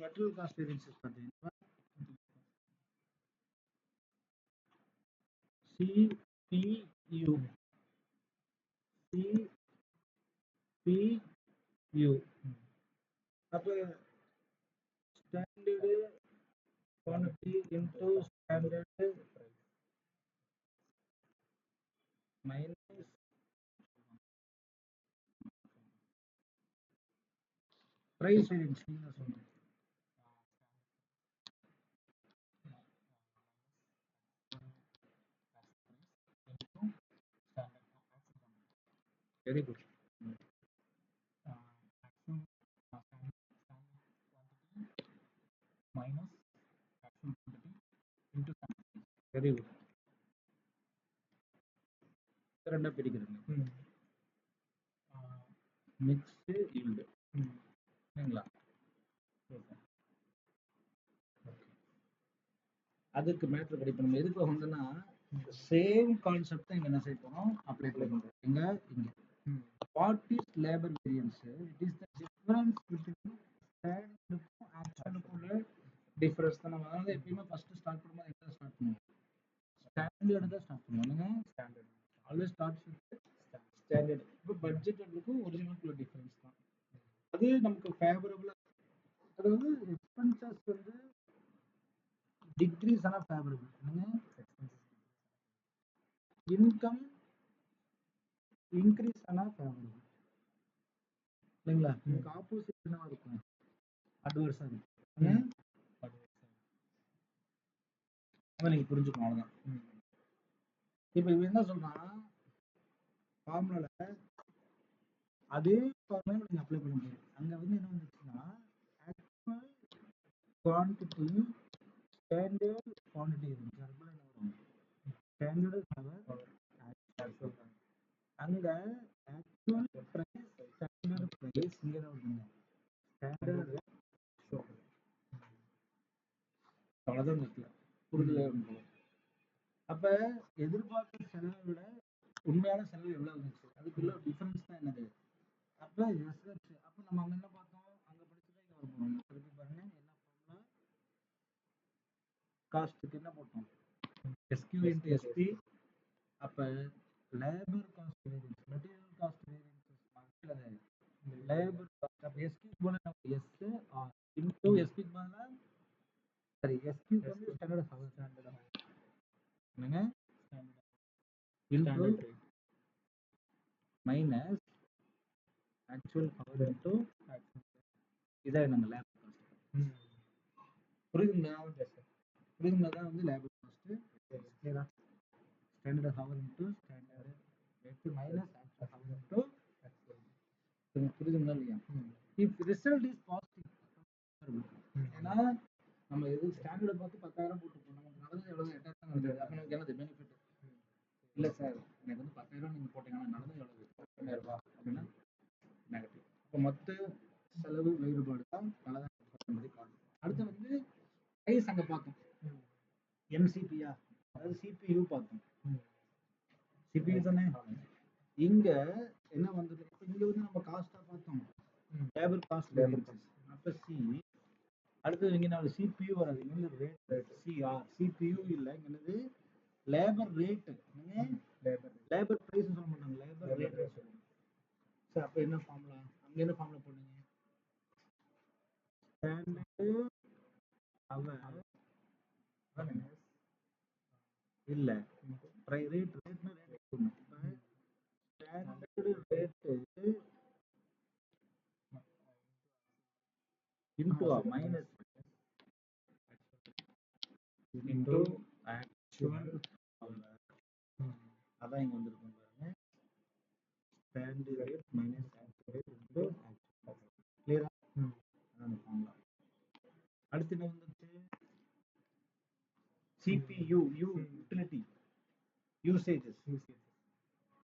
Material cost வேரியன்சஸ் பார்த்தீங்கன்னா CPU CPU அப்போ standard quantity into standard minus price variance நீங்க சொல்லுங்க. Very good. Very good. ரெண்டா பிரிக்கிறீங்க. மிக்ஸ்டு ஈல்டு சரிங்களா? அதுக்கு மேட்ரு கிடைக்கும். நம்ம எதுக்கு வந்தோம்னா சேம் கான்செப்ட் தான் இங்க என்ன செய்ய போறோம், அப்ளை பண்ண போறோம். இங்க what is labour variance? It is the difference between ஸ்டாண்டர்டுக்கும் ஆக்சுவலுக்கும் உள்ள டிஃபரன்ஸ் தான். நம்ம வந்து எப்பயுமே ஃபர்ஸ்ட் ஸ்டார்ட் பண்ணும்போது எங்க ஸ்டார்ட் பண்ணுவோம்? ஸ்டாண்டர்டு தான் ஸ்டார்ட் பண்ணுவோம். Standard always starts with standard. இப்போ பட்ஜெட்டுக்கும் ஒரிஜினலுக்குள்ள டிஃபரன்ஸ் தான். அது நமக்கு ஃபேவரபிளா, அதாவது எக்ஸ்பென்சஸ் வந்து டிக்ரீஸ் ஆனா ஃபேவரபிள், இன்கம் இன்க்ரீஸ் ஆனா ஃபேவரபிள் இல்லைங்களா? இதுக்கு ஆப்போசிட் என்ன இருக்கும்? அட்வர்ஸா இருக்கும். அதான் நீங்க புரிஞ்சுக்கணும். அவ்வளவுதான். இப்போ இவன் என்ன சொல்றான், ஃபார்முலால அதே ஃபார்முலா நீங்க அப்ளை பண்ண முடியும். அங்க வந்து என்ன வந்துச்சுன்னா ஆக்சுவல் குவான்டிட்டி ஸ்டாண்டர்ட் குவான்டிட்டி இருந்துச்சு. அதுக்குள்ள என்ன வரும்? Standard power actual. அங்க ஆக்சுவல் பிரைஸ் ஸ்டாண்டர்ட் பிரைஸ் இங்க என்ன வருதுங்க? Standard rate. அவ்வளவுதான் இருக்குல்ல, புரிதல இருக்கும். அப்ப எதிர்பார்த்த செலவை விட உண்மையான செலவு எவ்வளவு இருந்துச்சு, அதுக்குள்ள டிஃபரன்ஸ் தான் என்னது? அப்ப எஸ்ஹெச். அப்ப நம்ம அங்க என்ன பார்த்தோம்? அங்க படிச்சுதான் இங்க வர போறோம். திருப்பி பாருங்க, என்ன ஃபார்முலா? காஸ்ட்டுக்கு என்ன போட்டோம்? SQ into SP. அப்ப labour cost variance, material cost variance மக்களது லேபர் காஸ்ட். அப்ப SQ போல S ஆர் இன்டு SP போல சரி SQ வந்து ஸ்டாண்டர்ட் ஹவர், என்னங்க into minus actual hour into இதான் என்னங்க லேபர் காஸ்ட். புரியுதுங்களா? புரியுதுங்களா? தான் வந்து லேபர் காஸ்ட் கிளியரா? Standard hour into standard rate minus actual hour into actual. புரியுதுங்களா இல்லையா? இஃப் ரிசல்ட் இஸ் பாசிட்டிவ், ஏன்னா நம்ம எது ஸ்டாண்டர்டை பார்த்து 10,000 போட்டுருக்கோம், நமக்கு நடந்தது எவ்வளவு? 8,000 நடந்தது. அப்ப நமக்கு என்னது பெனிஃபிட்? இல்ல சார், எனக்கு வந்து 10,000 நீங்க போட்டீங்கன்னா நடந்தது எவ்வளவு? 10,000 ரூபாய் அப்படின்னா நெகட்டிவ். அப்போ மொத்த செலவு வேறுபாடு தான் நல்லதான் என்பதை காணும். அடுத்து வந்து பிரைஸ் அங்க பார்த்தோம், MCPயா, அதாவது CPU பார்த்தோம். CPU தானே. இங்க என்ன வந்தது? இங்க வந்து நம்ம காஸ்டா பார்த்தோம், லேபர் காஸ்ட் வேரியன்ஸ். அப்ப சி. அடுத்து இங்க நம்ம CPU வராது, இங்க ரேட் சிஆர். CPU இல்ல, இங்க என்னது? Labour rate. லேபர் பிரைஸ் சொல்ல மாட்டாங்க, லேபர் ரேட் சொல்லுவாங்க. சரி, அப்ப என்ன ஃபார்முலா? அங்க என்ன ஃபார்முலா போடுங்க? ஸ்டாண்டர்ட் ஹவர் இல்ல ரேட். ரேட்னா ரேட் போடணும். Standard rate into minus into actual hour. அதான் இங்க வந்திருக்கும் பாருங்க, standard rate minus actual rate into actual hour. கிளியரா? அதான் ஃபார்முலா. அடுத்து என்ன வந்துச்சு? CPU utility usages.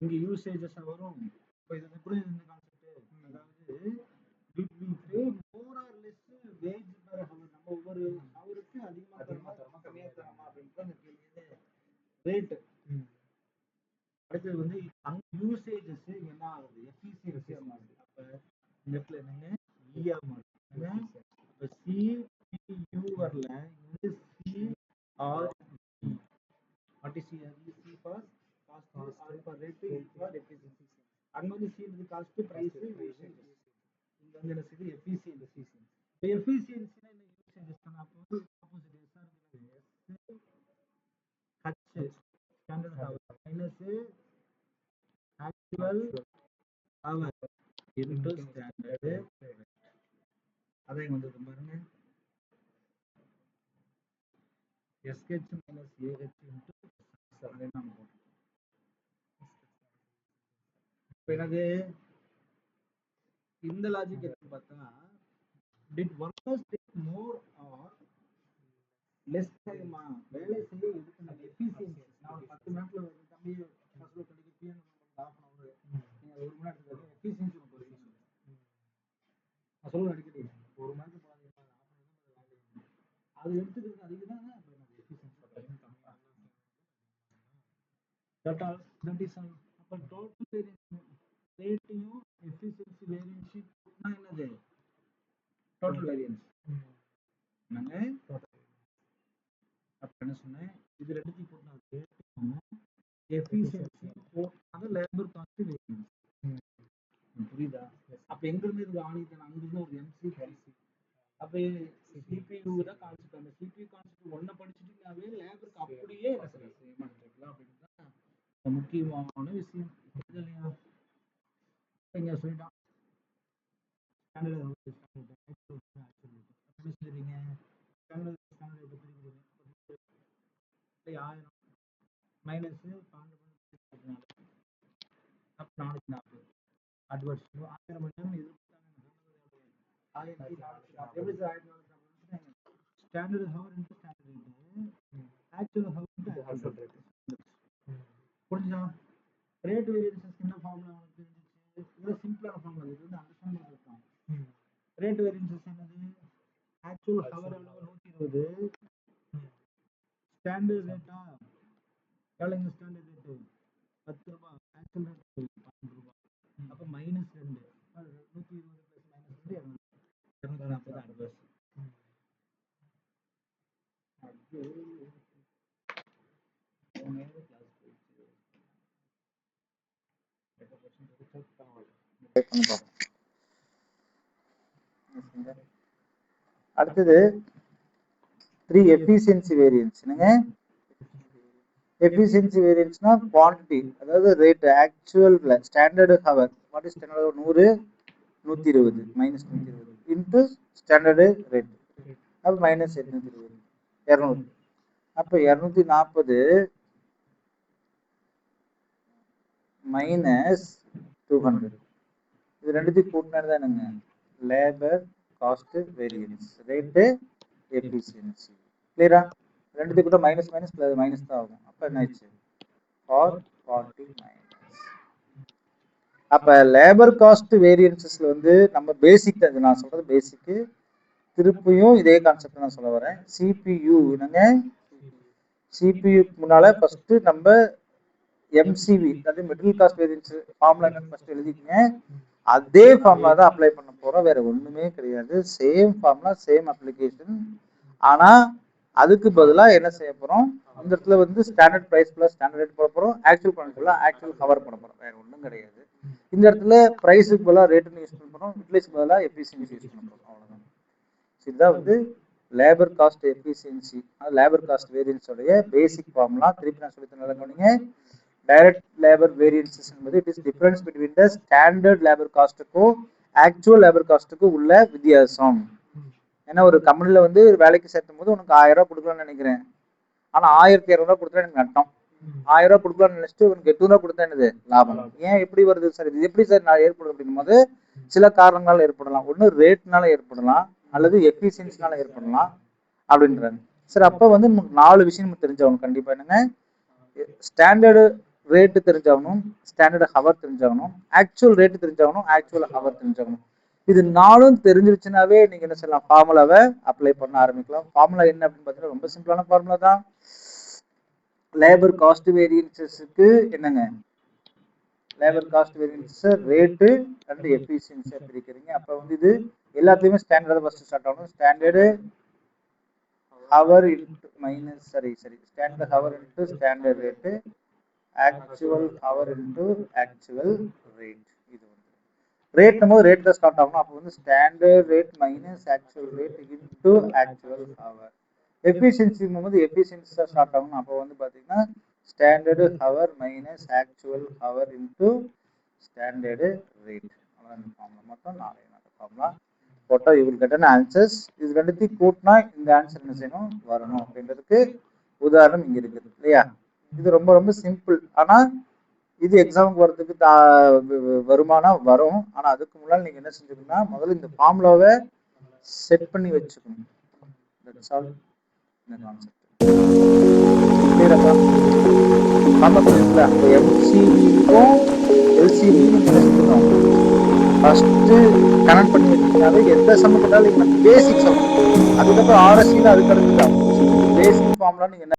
இங்க யூசேஜஸ் வரும். இப்போ இது எப்படி இந்த கான்செப்ட்? அதாவது did we pay more or less wage per hour? நம்ம ஒவ்வொரு ஹவருக்கு அதிகமா தரமா கம்மியா தரமா அப்படின்றது அந்த கேள்வியில ரேட். அடுத்தது வந்து அங்க யூசேஜஸ் என்ன ஆகுது, எஃபிசியன்சி ஆகுது. அப்ப இந்த இடத்துல என்னங்க ஈயா மாறுது. அப்ப சிபியூ வரல, இங்க CR. What is C for cost, R for rate, E for efficiency. அங்க வந்து C is cost, price, usage. இங்க வந்து என்ன செய்யுது, எஃபிசியன்சி. இப்போ எஃபிசியன்சினா என்ன யூசேஜஸ் தான. அப்போ வந்து opposite SR H standard hour minus actual hour into standard. அதான் வந்து பாருங்க, எஸ்ஹெச் மைனஸ் ஏஹெச் இன்டு அதை நம்ம போட்டோம். இப்போ என்னது இந்த லாஜிக் எதுன்னு பார்த்தா, did workers take more or less time? வேலை செய்ய எடுக்கிற எஃபிசியன்சி. நான் ஒரு 10 நிமிஷத்துல தம்பி ஃபர்ஸ்ட்ல படிக்க பிஎன் ஹாஃப் அன் அவர், நீங்க 1 மணி நேரத்துக்கு எஃபிசியன்சி போறீங்க. நான் சொல்லுவேன் அடிக்கடி, 1 மணி நேரத்துக்கு போறீங்க, அது எடுத்துக்கிறது அதிகம் தான். அப்ப நான் எஃபிசியன்சி டைம் கம்மியா தட் இஸ் அப்ப டோட்டல் வேரியன்ஸ் ரேட்டையும் எஃபிசியன்சி வேரியன்ஸ் என்னது டோட்டல் வேரியன்ஸ் என்னங்க. அப்ப என்ன சொன்னேன், இது ரெண்டுத்தையும் போட்டா ரேட்டும் எஃபிசியன்சி போட்டாங்க லேபர் காஸ்ட் வேரியன்ஸ். புரியுதா? அப்ப எங்க இருந்து இது ஆணிதான், அங்க இருந்து ஒரு எம்சி. அப்ப சிபியூ தான் கான்செப்ட். அந்த சிபியூ கான்செப்ட் ஒன்ன படிச்சுட்டீங்கன்னாவே லேபருக்கு அப்படியே என்ன செய்யலாம் அப்படின்னு தான் முக்கியமான விஷயம். இல்லையா? இங்க சொல்லிட்டான் மைனஸ் 440 அட்வர்ஸ் 1000 மணி நேரம் standard hour into standard rate, actual hour into actual rate. புரிஞ்சா? ரேட் வேரியன்சஸ் என்ன ஃபார்முலா உங்களுக்கு தெரிஞ்சிச்சு? இது சிம்பிளான ஃபார்முலா, இது வந்து அண்டர்ஸ்டாண்ட் பண்ணிருக்கோம். ரேட் வேரியன்சஸ் என்னது, ஆக்சுவல் ஹவர் அளவு 120, ஸ்டாண்டர்ட் ரேட்டா எவ்வளோங்க, ஸ்டாண்டர்ட் ரேட்டு 10 ரூபாய், ஆக்சுவல் ரேட் 12 ரூபாய். அப்போ -2 120 ப்ளஸ் -2 240 அட்வர்ஸ். அடுத்தது 3 எஃபிஷியன்சி வேரியன்ஸ். என்னங்க எஃபிஷியன்சி வேரியன்ஸ்னா குவான்டிட்டி, அதாவது rate actual standard hour. What is standard hour? 100 120 -120 into standard rate. அப்போ -820 200. அப்போ 240 -200. இது ரெண்டுத்தையும் கூட்டினாரு தான் என்னங்க labour cost variance, rate efficiency. கிளியரா? ரெண்டுத்தையும் கூட மைனஸ் மைனஸ் மைனஸ் தான் ஆகும். அப்போ என்ன ஆச்சு 440 மைனஸ். அப்போ லேபர் காஸ்ட் வேரியன்சஸ்ல வந்து நம்ம பேசிக், அது நான் சொல்றது பேசிக்கு. திருப்பியும் இதே கான்செப்ட் நான் சொல்ல வரேன். சிபியூ என்னங்க, சிபியூக்கு முன்னால ஃபர்ஸ்ட் நம்ம எம்சிவி, அதாவது மிடில் காஸ்ட் வேரியன்ஸ் ஃபார்முலா என்னன்னு ஃபர்ஸ்ட் எழுதிக்கங்க. அதே ஃபார்முலா தான் அப்ளை பண்ண போறோம், வேற ஒண்ணுமே கிடையாது. Same formula, same application. ஆனா அதுக்கு பதிலாக என்ன செய்ய போறோம், இந்த இடத்துல வந்து standard price plus standard rate போட போறோம், ஆக்சுவல் பண்ண ஆக்சுவல் கவர் பண்ண போறோம், வேற ஒன்றும் கிடையாது. இந்த இடத்துல பிரைஸுக்கு பதிலாக ரேட்டுன்னு யூஸ் பண்ண போறோம், யூட்டிலைஸ்க்கு பதிலாக எஃபிஷியன்சி யூஸ் பண்ண போறோம், அவ்வளவுதான். இதுதான் வந்து labour cost efficiency, labour cost வேரியன்ஸோடைய பேசிக் ஃபார்முலா. திருப்பி நான் சொல்லி தரேன். டைரக்ட் லேபர் வேரியன்சஸ் என்பது it is difference between the standard labour காஸ்ட்டுக்கும் ஆக்சுவல் லேபர் காஸ்ட்டுக்கும் உள்ள வித்தியாசம். ஏன்னா ஒரு கம்பெனில வந்து வேலைக்கு சேர்த்தும் போது உனக்கு 1000 ரூபாய் கொடுக்கலாம்னு நினைக்கிறேன், ஆனா 1200 ரூபாய் கொடுத்தா எனக்கு நட்டம். 1000 ரூபாய் கொடுக்கலாம்னு நினைச்சிட்டு உனக்கு 800 ரூபாய் கொடுத்தா என்னது லாபம். ஏன் எப்படி வருது சார், இது எப்படி சார் நான் ஏற்படும் அப்படின்னும் போது சில காரணங்களால ஏற்படலாம். ஒன்று ரேட்னால ஏற்படலாம், அல்லது எஃபிஷியன்சினால ஏற்படலாம் அப்படின்றாங்க சார். அப்போ வந்து 4 விஷயம் நம்ம தெரிஞ்சாகணும் கண்டிப்பா. என்னங்க, ஸ்டாண்டர்டு ரேட்டு தெரிஞ்சாகணும், ஸ்டாண்டர்டு ஹவர் தெரிஞ்சாகணும், ஆக்சுவல் ரேட்டு தெரிஞ்சாகணும், ஆக்சுவல் ஹவர் தெரிஞ்சாகணும். இது 4ம் தெரிஞ்சிருச்சுனாவே நீங்க என்ன செய்யலாம், ஃபார்முலாவை அப்ளை பண்ண ஆரம்பிக்கலாம். ஃபார்முலா என்ன அப்படின்னு பார்த்தீங்கன்னா ரொம்ப சிம்பிளான ஃபார்முலா தான். லேபர் காஸ்ட் வேரியன்சஸ்க்கு என்னங்க, labour cost variance rate and எஃபிஷியன்சியா பிரிக்கிறீங்க. அப்ப வந்து இது எல்லாத்தையுமே ஸ்டாண்டர்ட் ஃபர்ஸ்ட் ஸ்டார்ட் ஆகணும். Standard hour into minus standard hour into standard rate, actual hour into actual rate. இது வந்து ரேட் நம்ம ரேட் தான் ஸ்டார்ட் ஆகணும். அப்போ வந்து standard rate minus actual rate into actual hour. Efficiency போது எஃபிஷியன்சி தான் ஸ்டார்ட் ஆகணும். அப்போ வந்து பார்த்தீங்கன்னா standard hour minus actual hour into standard rate. அவ்வளோதான் ஃபார்முலா. மொத்தம் 4 ஃபார்முலா போட்டால் you will get an answers. இது ரெண்டுத்தையும் கூட்டினா இந்த ஆன்சர் என்ன செய்யணும், வரணும் அப்படின்றதுக்கு உதாரணம் இங்கே இருக்குது இல்லையா. இது ரொம்ப ரொம்ப சிம்பிள். ஆனால் இது எக்ஸாமுக்கு வரதுக்கு வருமானா வரும். ஆனால் அதுக்கு முன்னால் நீங்கள் என்ன செஞ்சுக்கணும்னா முதல்ல இந்த ஃபார்முலாவை செட் பண்ணி வச்சுக்கணும். தட்ஸ் ஆல் இந்த கான்செப்ட். எம்சிபிக்கும் எல்சிபிக்கும் என்ன செஞ்சுக்கணும், ஃபர்ஸ்ட் கனெக்ட் பண்ணி வச்சுக்கிட்டாலே எந்த சம் கேட்டாலும் பேசிக் சம், அதுக்கப்புறம் ஆர்எஸ்சியில் அதுக்கு அடுத்து தான் பேசிக் ஃபார்முலா நீங்கள் என்ன